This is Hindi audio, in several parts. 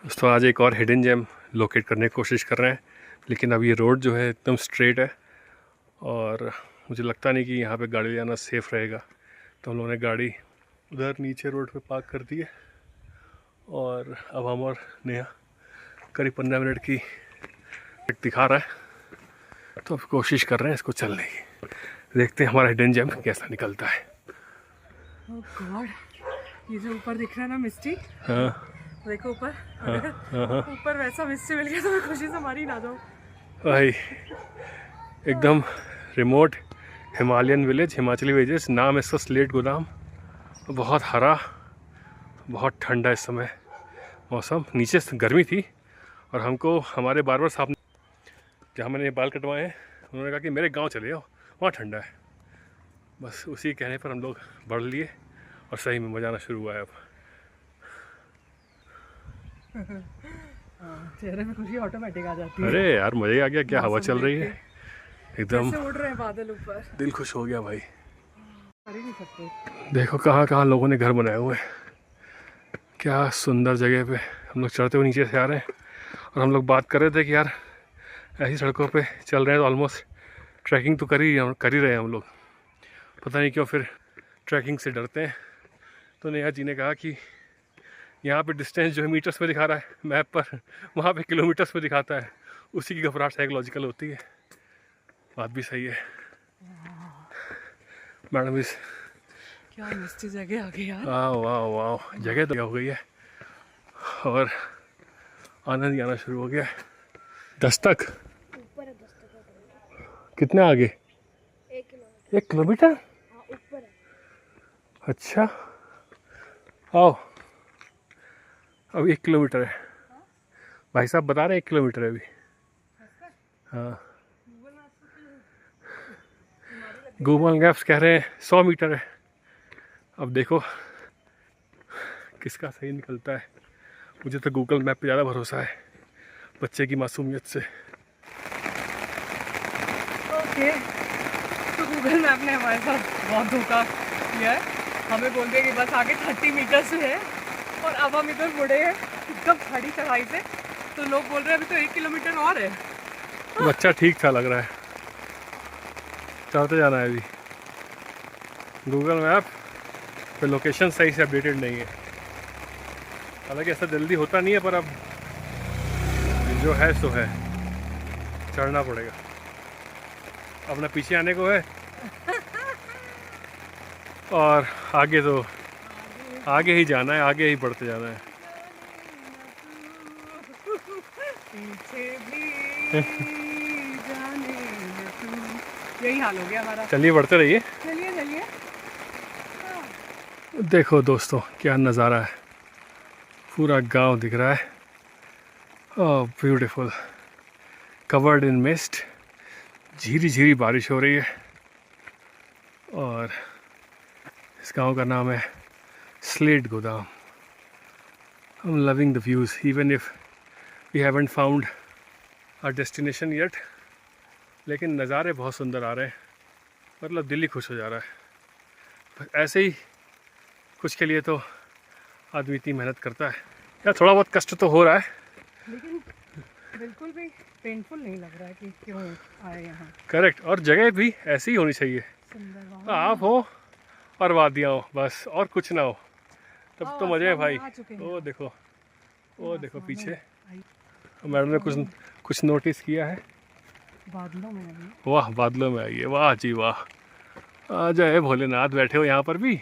दोस्तों आज एक और हिडन जेम लोकेट करने की कोशिश कर रहे हैं, लेकिन अब ये रोड जो है एकदम स्ट्रेट है और मुझे लगता नहीं कि यहाँ पे गाड़ी ले जाना सेफ़ रहेगा। तो हम लोगों ने गाड़ी उधर नीचे रोड पे पार्क कर दी है और अब हम और नेहा करीब 15 मिनट की दिखा रहा है, तो अब कोशिश कर रहे हैं इसको चलने की। देखते हैं हमारा हिडन जेम कैसा निकलता है। Oh God, ये जो ऊपर दिख रहा है ना मिस्टी, हाँ देखो ऊपर, हाँ ऊपर वैसा मिस्टी मिल गया तो मैं खुशी से मारी ना जाऊँ। भाई एकदम remote Himalayan village, Himachali village, नाम है इसका स्लेट गोदाम। बहुत हरा, बहुत ठंडा इस समय मौसम। नीचे गर्मी थी और हमको हमारे बार्बर साहब ने, जहाँ मैंने बाल कटवाए हैं, उन्होंने कहा कि मेरे गांव चले जाओ, वहाँ ठंडा है। बस उसी कहने पर हम लोग बढ़ लिए और सही में मजा आना शुरू हुआ है अब। चेहरे में खुशी ऑटोमेटिक आ जाती है। अरे यार मज़ा आ गया, क्या हवा चल रही है, एकदम कैसे उड़ रहे हैं बादल ऊपर, दिल खुश हो गया भाई। कर ही नहीं सकते। देखो कहाँ कहाँ लोगों ने घर बनाए हुए हैं, क्या सुंदर जगह पे हम लोग चढ़ते हुए नीचे से आ रहे हैं। और हम लोग बात कर रहे थे कि यार ऐसी सड़कों पे चल रहे हैं तो ऑलमोस्ट ट्रैकिंग तो कर ही रहे हैं हम लोग। पता नहीं क्यों फिर ट्रैकिंग से डरते हैं। तो नेहा जी ने कहा कि यहाँ पे डिस्टेंस जो है मीटर्स में दिखा रहा है मैप पर, वहाँ पे किलोमीटर्स में दिखाता है। उसी की घबराहट साइकोलॉजिकल होती है। बात भी सही है मैडम। इस क्या मिस्टी जगह आ गई यार। वाह वाह वाह, जगह तो हो गई है और आनंद ही आना शुरू हो गया है। दस्तक कितने आगे? 1 किलोमीटर। अच्छा आओ, अब 1 किलोमीटर है। भाई साहब बता रहे हैं 1 किलोमीटर है अभी। हाँ गूगल मैप्स कह रहे हैं 100 मीटर है। अब देखो किसका सही निकलता है। मुझे तो गूगल मैप पे ज़्यादा भरोसा है, बच्चे की मासूमियत से। ओके, तो गूगल मैप ने हमारे साथ बहुत धोखा किया है। हमें बोल दिया कि बस आगे 30 मीटर से है और अब हम इधर मुड़े हैं एकदम खड़ी चढ़ाई से, तो लोग बोल रहे हैं अभी तो 1 किलोमीटर और है। बच्चा ठीक था लग रहा है, चलते जाना है अभी। गूगल मैप पे लोकेशन सही से अपडेटेड नहीं है, हालांकि ऐसा जल्दी होता नहीं है, पर अब जो है सो है, चढ़ना पड़ेगा। अपना पीछे आने को है और आगे तो आगे ही जाना है, आगे ही बढ़ते जाना है। पीछे भी जाने न तू। यही हाल हो गया हमारा। चलिए बढ़ते रहिए। चलिए चलिए। देखो दोस्तों क्या नज़ारा है, पूरा गांव दिख रहा है। Oh beautiful, covered in mist. झीरी झीरी बारिश हो रही है और इस गांव का नाम है स्लेट गोदाम। I'm loving the views even if we haven't found our destination yet, लेकिन नज़ारे बहुत सुंदर आ रहे हैं, मतलब दिल ही खुश हो जा रहा है। ऐसे ही कुछ के लिए तो आदमी इतनी मेहनत करता है यार, थोड़ा बहुत कष्ट तो हो रहा है, लेकिन बिल्कुल भी पेनफुल नहीं लग रहा है कि क्यों आए यहाँ। करेक्ट। और जगह भी ऐसी ही होनी चाहिए, सुंदर आप हो और वादियाँ हो, बस और कुछ ना हो, तब तो मज़े है भाई। ओ देखो, ओ देखो पीछे मैडम ने कुछ नोटिस किया है। बादलों में अभी। वाह बादलों में आइए, वाह जी वाह। आ जाए भोलेनाथ, बैठे हो यहाँ पर भी,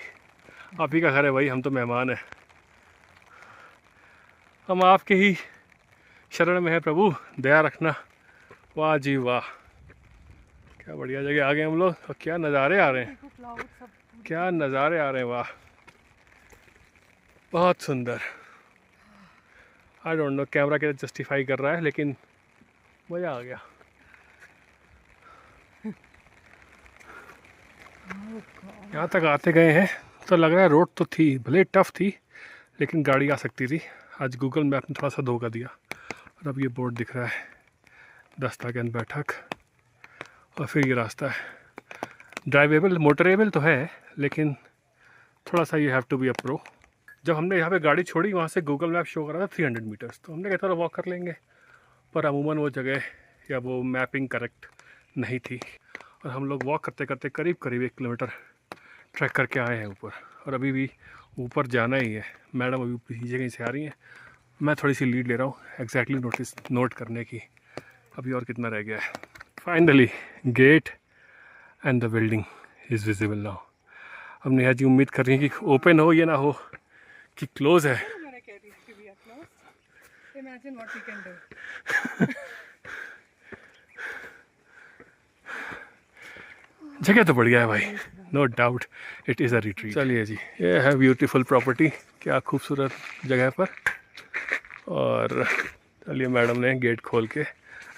आप ही का घर है भाई, हम तो मेहमान हैं। हम आपके ही शरण में है प्रभु, दया रखना। वाह जी वाह, क्या बढ़िया जगह आ गए हम लोग और क्या नज़ारे आ रहे हैं, क्या नज़ारे आ रहे हैं, वाह बहुत सुंदर। आई डोंट नो कैमरा क्या जस्टिफाई कर रहा है, लेकिन मज़ा आ गया। यहाँ तक आते गए हैं तो लग रहा है रोड तो थी, भले टफ थी, लेकिन गाड़ी आ सकती थी। आज गूगल मैप ने थोड़ा सा धोखा दिया। और अब ये बोर्ड दिख रहा है, दस्तावेज़ बैठक, और फिर ये रास्ता है। ड्राइवेबल मोटरेबल तो है, लेकिन थोड़ा सा you have to be a pro. जब हमने यहाँ पे गाड़ी छोड़ी वहाँ से गूगल मैप शो कर रहा था 300 मीटर्स, तो हमने कहा थोड़ा वॉक कर लेंगे, पर अमूमन वो जगह या वो मैपिंग करेक्ट नहीं थी और हम लोग वॉक करते करते करीब करीब 1 किलोमीटर ट्रैक करके आए हैं ऊपर, और अभी भी ऊपर जाना ही है। मैडम अभी पीछे कहीं से आ रही हैं, मैं थोड़ी सी लीड ले रहा हूँ एग्जैक्टली नोट करने की अभी और कितना रह गया है। Finally get and the building is visible now. अब नेहा जी उम्मीद कर रही हैं कि ओपन हो या ना हो कि क्लोज है। मैंने कह दी कि we are close. Imagine what we can do. जगह तो बढ़िया है भाई, no doubt it is a retreat. चलिए जी, ये है ब्यूटीफुल प्रॉपर्टी, क्या खूबसूरत जगह पर। और चलिए मैडम ने गेट खोल के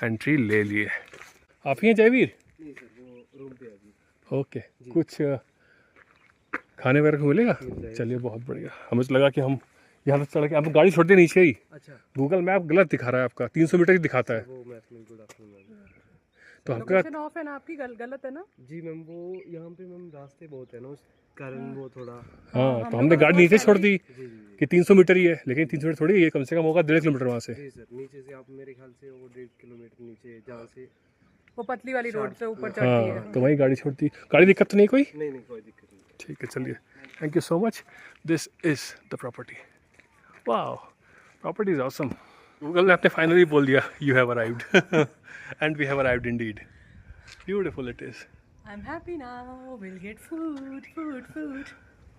एंट्री ले ली है। आप ही हैं जयवीर? नहीं सर, वो रूम पे है अभी। ओके, कुछ खाने वगैरह को मिलेगा? चलिए बहुत बढ़िया। हमें तो लगा कि हम यहाँ तक चढ़ के, आप गाड़ी छोड़ दे नीचे ही। अच्छा, गूगल मैप गलत दिखा रहा है आपका, 300 मीटर ही दिखाता है। वो मैप में गुड आफ्टरनून। तो हमका लोकेशन ऑफ है ना आपकी, गलत है ना? जी मैम, वो यहाँ पे मैम रास्ते बहुत है ना, उस कारण वो थोड़ा। हाँ, तो हमने गाड़ी नीचे छोड़ दी जी जी कि 300 मीटर ही है, लेकिन 300 मीटर थोड़ी है, ये कम से कम होगा 1.5 किलोमीटर वहाँ से। जी सर, नीचे से आप मेरे ख्याल से वो 1.5 किलोमीटर नीचे जहाँ से। वो पतली वाली रोड से ऊपर चढ़ती है। हाँ, तो वहीं गाड़ी छोड़ दी। गाड़ी दिक्कत तो नहीं कोई? नहीं नहीं, कोई दिक्कत नहीं। ठीक है, चलिए, thank you so much. This is the property. Wow, property is awesome. Google ने आपने फाइनली बोल दिया you have arrived and we have arrived indeed. Beautiful it is. I'm happy now. We'll get food.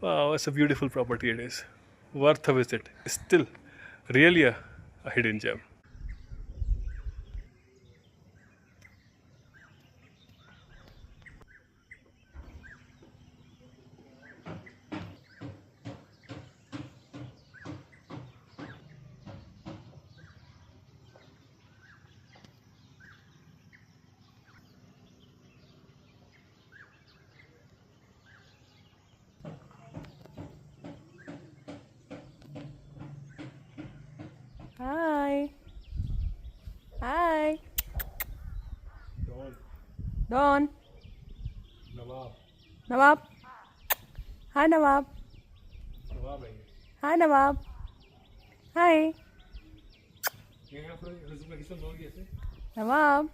Wow, it's a beautiful property it is. Worth a visit. Still, really a hidden gem. Hi. Hi. Don. Nawab. Hi, Nawab. Hi, Nawab. Hi. Nawab.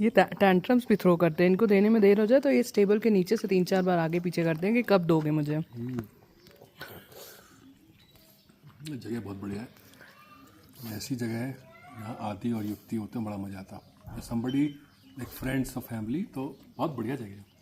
ये टैंट्रम्स भी थ्रो करते हैं, इनको देने में देर हो जाए तो ये इस टेबल के नीचे से 3-4 बार आगे पीछे करते हैं कि कब दोगे मुझे। जगह बहुत बढ़िया है, ऐसी जगह है जहाँ आदि और युक्ति होते हैं, बड़ा मजा आता है। समबडी लाइक फ्रेंड्स और फैमिली, तो बहुत बढ़िया जगह है।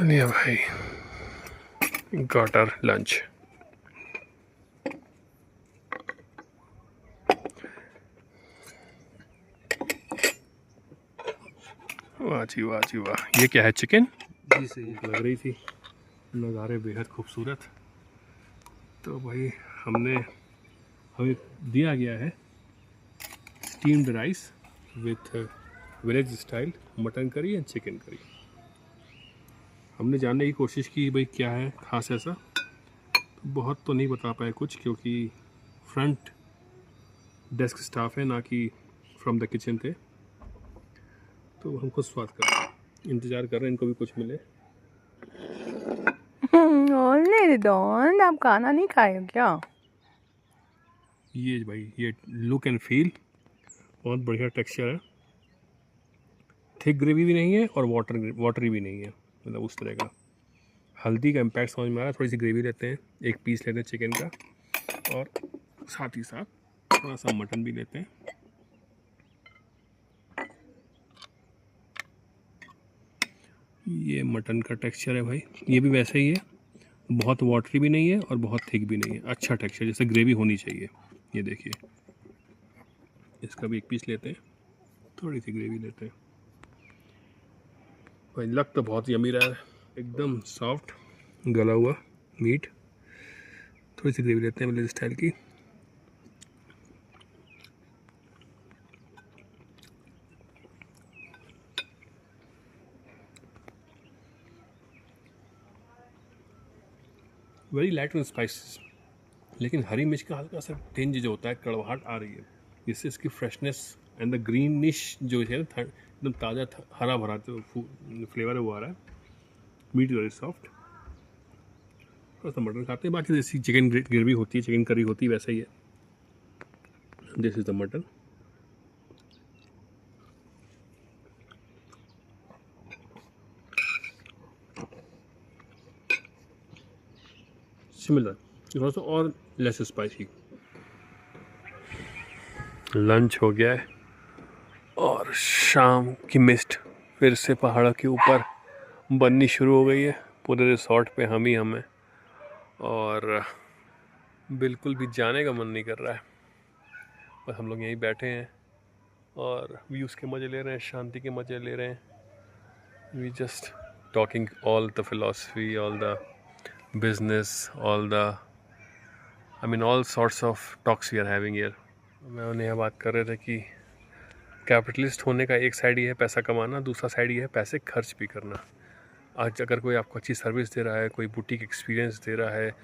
Yeah, bhai. Got our lunch. वाह जी वाह जी वाह। ये क्या है, चिकन? जी सही है। लग रही थी, नज़ारे बेहद खूबसूरत। तो भाई हमें दिया गया है steamed rice with village style mutton curry and chicken curry. हमने जानने की कोशिश की भाई क्या है खास ऐसा, तो बहुत तो नहीं बता पाए कुछ, क्योंकि फ्रंट डेस्क स्टाफ है ना कि फ्रॉम द किचन थे, तो हम खुद स्वाद कर रहे हैं, इंतज़ार कर रहे हैं इनको भी कुछ मिले। डॉन, आप खाना नहीं खाए क्या? ये भाई, ये लुक एंड फील बहुत बढ़िया टेक्सचर है, थिक ग्रेवी भी नहीं है और वाटरी भी नहीं है, मतलब उस तरह का। हल्दी का इम्पैक्ट समझ में आ रहा है। थोड़ी सी ग्रेवी लेते हैं, एक पीस लेते हैं चिकन का, और साथ ही साथ थोड़ा सा मटन भी लेते हैं। ये मटन का टेक्सचर है भाई, ये भी वैसे ही है, बहुत वाटरी भी नहीं है और बहुत थिक भी नहीं है, अच्छा टेक्सचर जैसे ग्रेवी होनी चाहिए। ये देखिए, इसका भी एक पीस लेते हैं, थोड़ी सी ग्रेवी लेते हैं। भाई लग तो बहुत यमी रहा है, एकदम सॉफ्ट गला हुआ मीट। थोड़ी सी ग्रेवी लेते हैं विलेज स्टाइल की। वेरी लाइट एंड स्पाइसेस, लेकिन हरी मिर्च का हल्का सा टिंज जो होता है, कड़वाहट आ रही है, जिससे इसकी फ्रेशनेस एंड द ग्रीनिश जो है ना, एकदम ताज़ा हरा भरा जो फ्लेवर है वो आ रहा है। Meat very soft. थोड़ा सा मटन खाते हैं, बाकी जैसी चिकन ग्रेवी होती है, चिकन करी होती है, वैसा ही है। This is the mutton. Similar, थोड़ा सा और लेस स्पाइसी। लंच हो गया है और शाम की मिस्ट फिर से पहाड़ों के ऊपर बननी शुरू हो गई है। पूरे रिसॉर्ट पे हम ही हैं, और बिल्कुल भी जाने का मन नहीं कर रहा है। बस हम लोग यहीं बैठे हैं और व्यूज़ के मज़े ले रहे हैं, शांति के मज़े ले रहे हैं। We just talking all the philosophy, all the business, all sorts of talks we are having here. मैं उन्हें यह बात कर रहे थे कि कैपिटलिस्ट होने का एक साइड ये है पैसा कमाना, दूसरा साइड ये है पैसे खर्च भी करना। आज अगर कोई आपको अच्छी सर्विस दे रहा है, कोई बुटीक एक्सपीरियंस दे रहा है,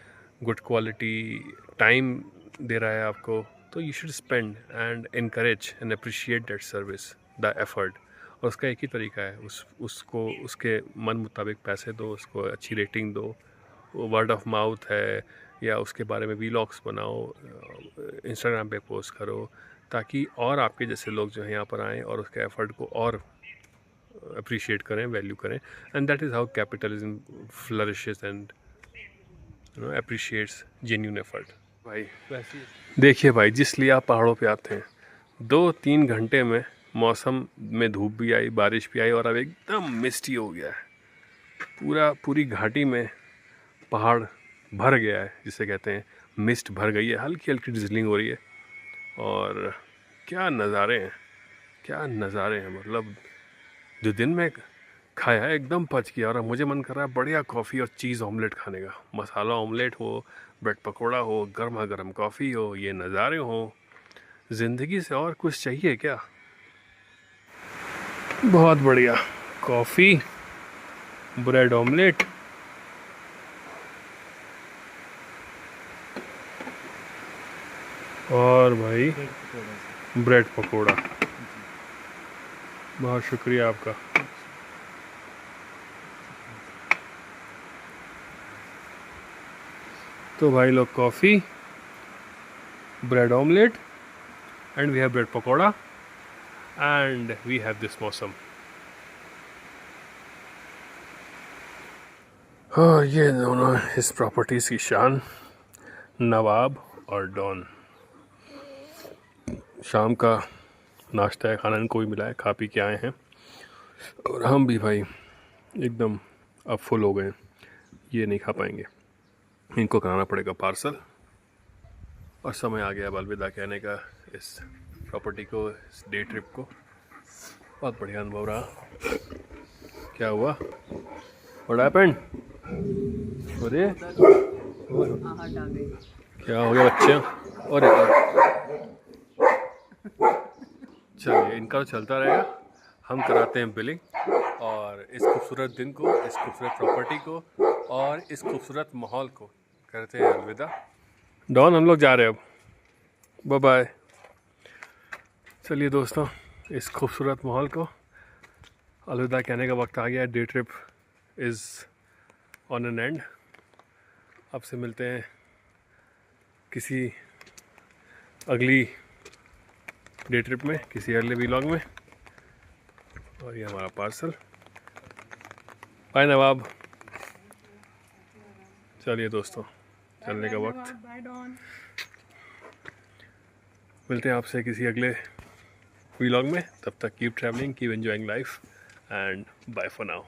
गुड क्वालिटी टाइम दे रहा है आपको, तो you should spend and encourage and appreciate that service, the effort. और उसका एक ही तरीका है, उसको उसके मन मुताबिक पैसे दो, उसको अच्छी रेटिंग दो, वर्ड ऑफ माउथ है, या उसके बारे में वीलॉग्स बनाओ, इंस्टाग्राम पे पोस्ट करो, ताकि और आपके जैसे लोग जो हैं यहाँ पर आएँ और उसके एफर्ट को और अप्रिशिएट करें, वैल्यू करें। And that is how capitalism flourishes and appreciates genuine effort. भाई देखिए भाई, जिसलिए आप पहाड़ों पे आते हैं, 2-3 घंटे में मौसम में धूप भी आई, बारिश भी आई, और अब एकदम मिस्टी हो गया है। पूरी घाटी में पहाड़ भर गया है, जिसे कहते हैं मिस्ट भर गई है, हल्की हल्की ड्रिजलिंग हो रही है। और क्या नज़ारे हैं, क्या नज़ारे हैं। मतलब जो दिन में खाया है एकदम पच गया, और अब मुझे मन कर रहा है बढ़िया कॉफ़ी और चीज़ ऑमलेट खाने का। मसाला ऑमलेट हो, ब्रेड पकौड़ा हो, गर्मा गर्म कॉफ़ी हो, ये नज़ारे हो। ज़िंदगी से और कुछ चाहिए क्या। बहुत बढ़िया कॉफ़ी, ब्रेड ऑमलेट, और भाई ब्रेड पकौड़ा। बहुत शुक्रिया आपका। तो भाई लोग, coffee, bread omelette, and we have bread pakora, and we have this मौसम। हाँ, ये दोनों इस प्रॉपर्टीज़ की शान, नवाब और डॉन। शाम का नाश्ता है, खाना इनको भी मिला है, खा पी के आए हैं, और हम भी भाई एकदम अब फुल हो गए, ये नहीं खा पाएंगे, इनको कराना पड़ेगा पार्सल। और समय आ गया अब अलविदा कहने का इस प्रॉपर्टी को, इस डे ट्रिप को। बहुत बढ़िया अनुभव रहा। क्या हुआ, व्हाट हैपेंड? अरे क्या हो गया बच्चे? और चलिए, इनका तो चलता रहेगा, हम कराते हैं बिलिंग, और इस खूबसूरत दिन को, इस खूबसूरत प्रॉपर्टी को और इस खूबसूरत माहौल को करते हैं अलविदा। डॉन, हम लोग जा रहे हैं अब, बाय बाय। चलिए दोस्तों, इस खूबसूरत माहौल को अलविदा कहने का वक्त आ गया। Day trip is on an and. आपसे मिलते हैं किसी अगली डे ट्रिप में, किसी अगले व्लॉग में। और ये हमारा पार्सल। बाय नवाब। चलिए दोस्तों, चलने का वक्त। बाय डॉन। मिलते हैं आपसे किसी अगले व्लॉग में। तब तक keep travelling, keep enjoying life and bye for now.